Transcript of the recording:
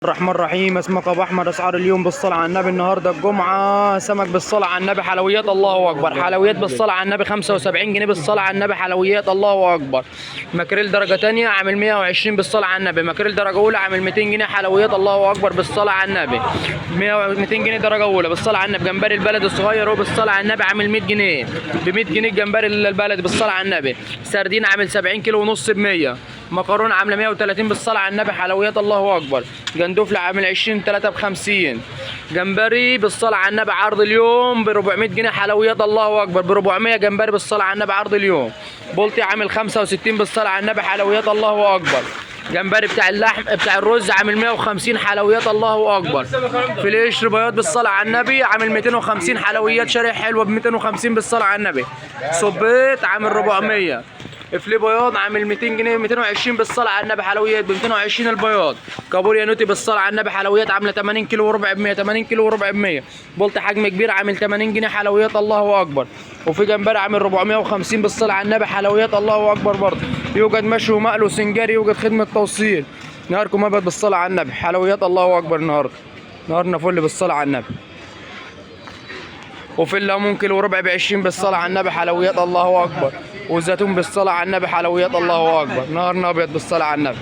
الرحمن الرحيم. اسمك ابو احمد. اسعار اليوم بالصلاه على النبي. النهارده الجمعه سمك بالصلاه على النبي حلويات الله اكبر. حلويات بالصلاه على النبي 75 جنيه بالصلاه على النبي. حلويات الله اكبر. ماكريل درجه ثانيه عامل 120 بالصلاه على النبي. ماكريل درجه اولى عامل 200 جنيه. حلويات الله اكبر بالصلاه على النبي 200 جنيه درجه اولى بالصلاه على النبي. جمبري البلد الصغير هو بالصلاه على النبي عامل 100 جنيه ب 100 جنيه. الجمبري البلد بالصلاه على النبي. سردين عامل 70 كيلو ونص ب 100. مكرونه عامله 130 بالصلاه على النبي. حلويات الله اكبر. جندوفلي عامل 20 3 ب 50. جمبري بالصلاه على النبي عرض اليوم ب 400 جنيه. حلويات الله اكبر ب 400. جمبري بالصلاه على النبي عرض اليوم. بولتي عامل 65 بالصلاه على النبي. حلويات الله اكبر. جمبري بتاع اللحم بتاع الرز عامل 150. حلويات الله اكبر. في القشر بياض بالصلاه على النبي عامل 250. حلويات شريح حلوه ب 250 بالصلاه على النبي. صبيت عامل 400. فلي بياض عامل 200 جنيه 220 بالصلاه على النبي. حلويات ب 220 البياض. كابوريا نوتي بالصلاه على النبي. حلويات عامله 80 كيلو وربع ب 100. 80 كيلو وربع ب 100. بولت حجم كبير عامل 80 جنيه. حلويات الله اكبر. وفي جمبري عامل 450 بالصلاه على النبي. حلويات الله اكبر برضه. يوجد مشوي ومقلي وسنجاري. يوجد خدمه توصيل. نهاركم ابد بالصلاه على النبي. حلويات الله اكبر. النهارده نهارنا فل بالصلاه على النبي. وفي الليمون كيلو وربع ب 20 بالصلاه على النبي. حلويات الله اكبر. والزيتون بالصلاه على النبي. حلويات الله اكبر. نهارنا ابيض بالصلاه على النبي.